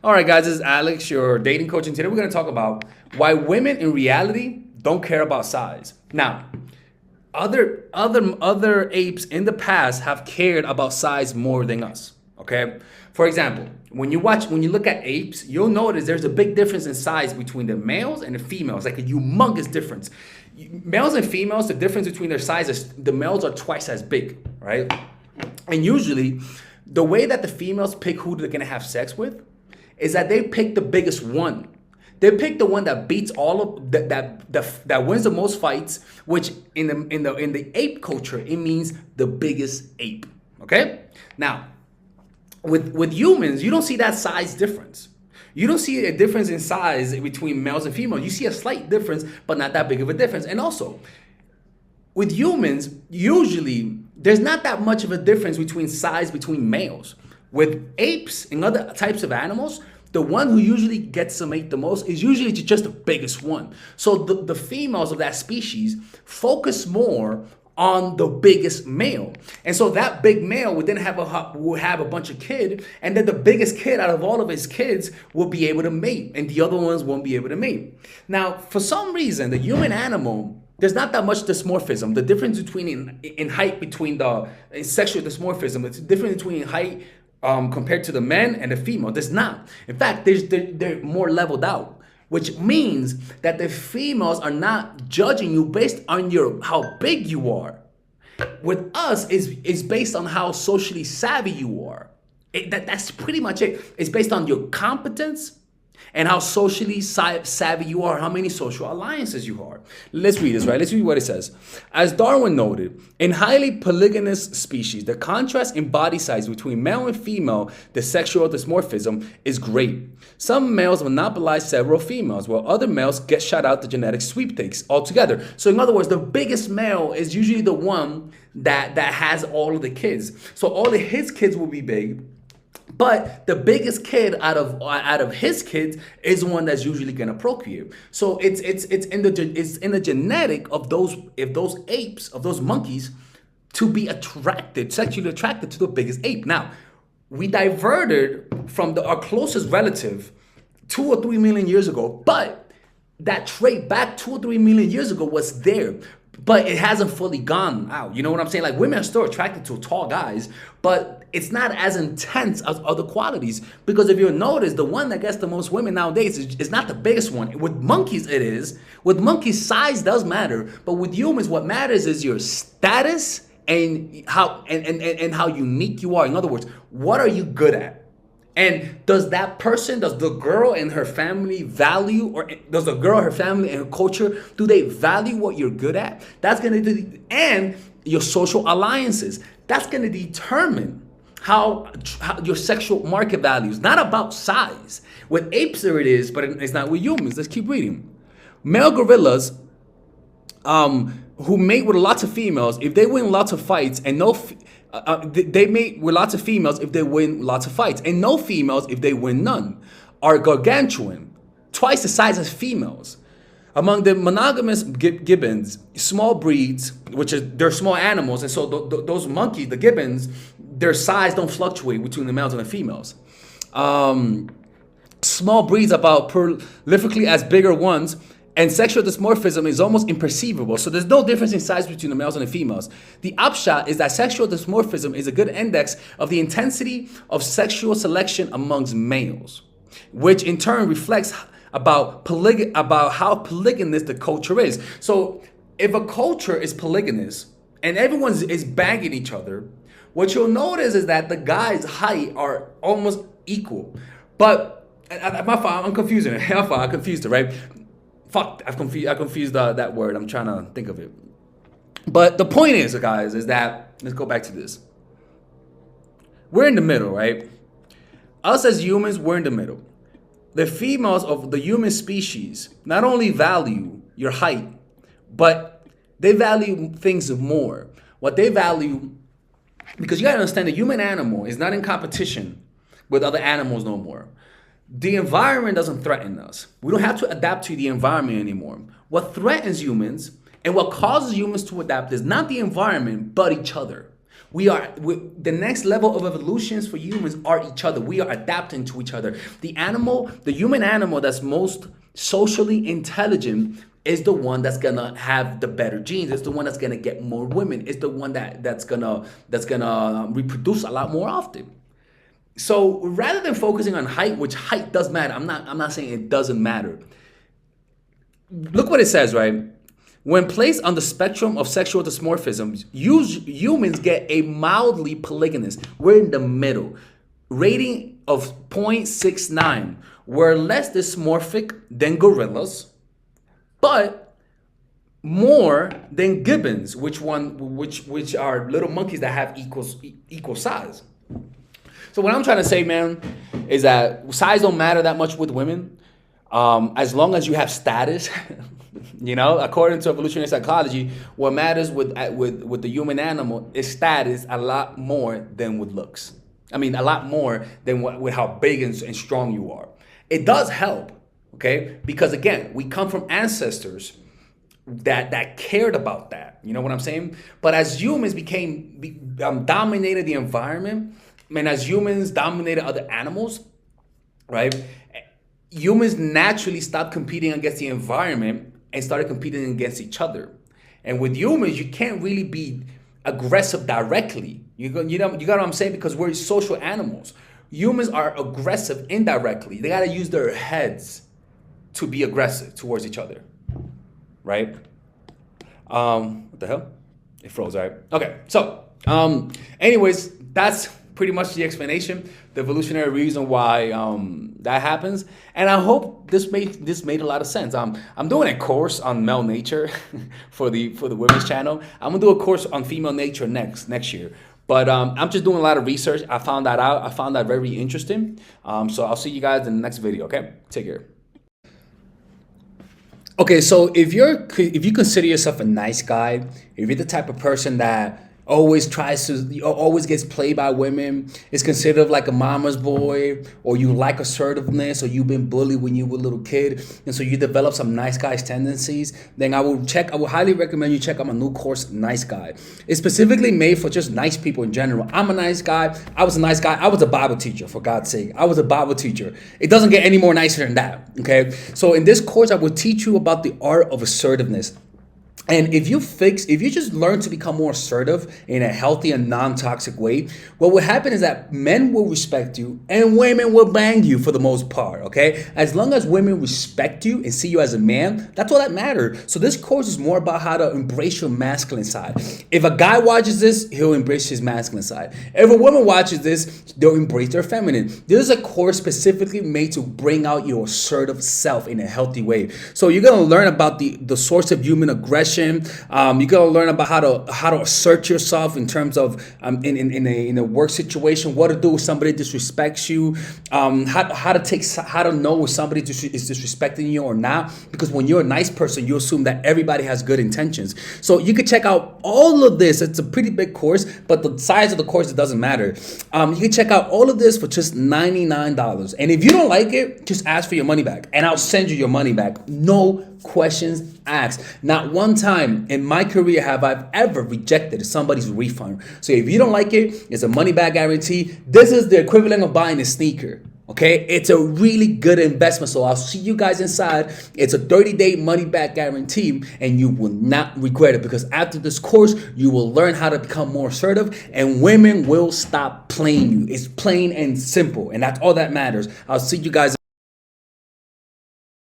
All right, guys, this is Alex, your dating coach, and today we're going to talk about why women in reality don't care about size. Now, other apes in the past have cared about size more than us. Okay, for example, when you look at apes, you'll notice there's a big difference in size between the males and the females, like a humongous difference. Males and females, the difference between their sizes, the males are twice as big, right? And usually, the way that the females pick who they're gonna have sex with is that they pick the biggest one. They pick the one that beats all of that wins the most fights, which in the ape culture it means the biggest ape. Okay? Now, with humans, you don't see that size difference. You don't see a difference in size between males and females. You see a slight difference, but not that big of a difference. And also, with humans, usually there's not that much of a difference between size between males. With apes and other types of animals, the one who usually gets to mate the most is usually just the biggest one. So the females of that species focus more on the biggest male. And so that big male would then have a bunch of kids, and then the biggest kid out of all of his kids will be able to mate, and the other ones won't be able to mate. Now, for some reason, the human animal, there's not that much dysmorphism. The difference between in height between in sexual dysmorphism, it's the difference between height compared to the men and the female. There's not. In fact, they're more leveled out, which means that the females are not judging you based on how big you are. With us, is based on how socially savvy you are. That's pretty much it. It's based on your competence and how socially savvy you are, how many social alliances you are. Let's read this, right? Let's read what it says. As Darwin noted, in highly polygynous species, the contrast in body size between male and female, the sexual dimorphism, is great. Some males monopolize several females, while other males get shot out the genetic sweepstakes altogether. So in other words, the biggest male is usually the one that has all of the kids. So all of his kids will be big, but the biggest kid out of his kids is one that's usually gonna procreate. So it's in the genetic of those apes, of those monkeys, to be sexually attracted to the biggest ape. Now, we diverted from our closest relative 2 or 3 million years ago, but that trait back 2 or 3 million years ago was there. But it hasn't fully gone out. You know what I'm saying? Like, women are still attracted to tall guys, but it's not as intense as other qualities. Because if you notice, the one that gets the most women nowadays is not the biggest one. With monkeys, it is. With monkeys, size does matter. But with humans, what matters is your status and how unique you are. In other words, what are you good at? And does the girl and her family value, or does the girl, her family, and her culture, do they value what you're good at? That's going to and your social alliances. That's going to determine how your sexual market values. Not about size. With apes, there it is, but it's not with humans. Let's keep reading. Male gorillas, who mate with lots of females, if they win lots of fights, and they mate with lots of females if they win lots of fights, and no females if they win none, are gargantuan, twice the size as females. Among the monogamous gibbons, small breeds, they're small animals, and so those monkeys, the gibbons, their size don't fluctuate between the males and the females. Small breeds about prolifically as bigger ones, and sexual dimorphism is almost imperceivable. So there's no difference in size between the males and the females. The upshot is that sexual dimorphism is a good index of the intensity of sexual selection amongst males, which in turn reflects about how polygynous the culture is. So if a culture is polygynous and everyone is banging each other, what you'll notice is that the guys' height are almost equal. But my fault, I'm confusing it. My fault, I confused it, right? Fuck, I confused that word. I'm trying to think of it. But the point is, guys, is that, let's go back to this. We're in the middle, right? Us as humans, we're in the middle. The females of the human species not only value your height, but they value things more. What they value, because you gotta understand, the human animal is not in competition with other animals no more. The environment doesn't threaten us. We don't have to adapt to the environment anymore. What threatens humans and what causes humans to adapt is not the environment, but each other. The next level of evolutions for humans are each other. We are adapting to each other. The human animal that's most socially intelligent is the one that's gonna have the better genes. It's the one that's gonna get more women. It's the one that's gonna reproduce a lot more often. So rather than focusing on height, which height does matter, I'm not saying it doesn't matter. Look what it says, right? When placed on the spectrum of sexual dysmorphism, humans get a mildly polygamous. We're in the middle. Rating of 0.69. We're less dysmorphic than gorillas, but more than gibbons, which are little monkeys that have equal size. So what I'm trying to say, man, is that size don't matter that much with women, as long as you have status. You know, according to evolutionary psychology, what matters with the human animal is status a lot more than with looks. I mean, a lot more than with how big and strong you are. It does help, okay? Because again, we come from ancestors that cared about that. You know what I'm saying? But as humans dominated the environment, and as humans dominated other animals, right? Humans naturally stopped competing against the environment and started competing against each other. And with humans, you can't really be aggressive directly. You got what I'm saying? Because we're social animals. Humans are aggressive indirectly. They got to use their heads to be aggressive towards each other, right? What the hell? It froze, right? Okay, so anyways, that's pretty much the explanation, the evolutionary reason why that happens, and I hope this made a lot of sense. I'm doing a course on male nature for the women's channel. I'm gonna do a course on female nature next year. But I'm just doing a lot of research. I found that out. I found that very interesting. So I'll see you guys in the next video. Okay, take care. Okay, so if you consider yourself a nice guy, if you're the type of person that always gets played by women, is considered like a mama's boy, or you like assertiveness, or you've been bullied when you were a little kid, and so you develop some nice guy's tendencies, then I would highly recommend you check out my new course, Nice Guy. It's specifically made for just nice people in general. I'm a nice guy. I was a nice guy. I was a Bible teacher, for God's sake. I was a Bible teacher. It doesn't get any more nicer than that, okay? So in this course, I will teach you about the art of assertiveness. And if you just learn to become more assertive in a healthy and non-toxic way, what will happen is that men will respect you and women will bang you for the most part, okay? As long as women respect you and see you as a man, that's all that matters. So this course is more about how to embrace your masculine side. If a guy watches this, he'll embrace his masculine side. If a woman watches this, they'll embrace their feminine. This is a course specifically made to bring out your assertive self in a healthy way. So you're gonna learn about the source of human aggression. You're gonna learn about how to assert yourself in terms of in a work situation, what to do if somebody disrespects you, how to know if somebody is disrespecting you or not. Because when you're a nice person, you assume that everybody has good intentions. So you can check out all of this. It's a pretty big course, but the size of the course, it doesn't matter. You can check out all of this for just $99. And if you don't like it, just ask for your money back, and I'll send you your money back. No questions asked. Not one time in my career have I ever rejected somebody's refund. So if you don't like it, it's a money back guarantee. This is the equivalent of buying a sneaker. Okay, it's a really good investment. So I'll see you guys inside. It's a 30-day money back guarantee, and you will not regret it, because after this course, you will learn how to become more assertive, and women will stop playing you. It's plain and simple, and that's all that matters. I'll see you guys.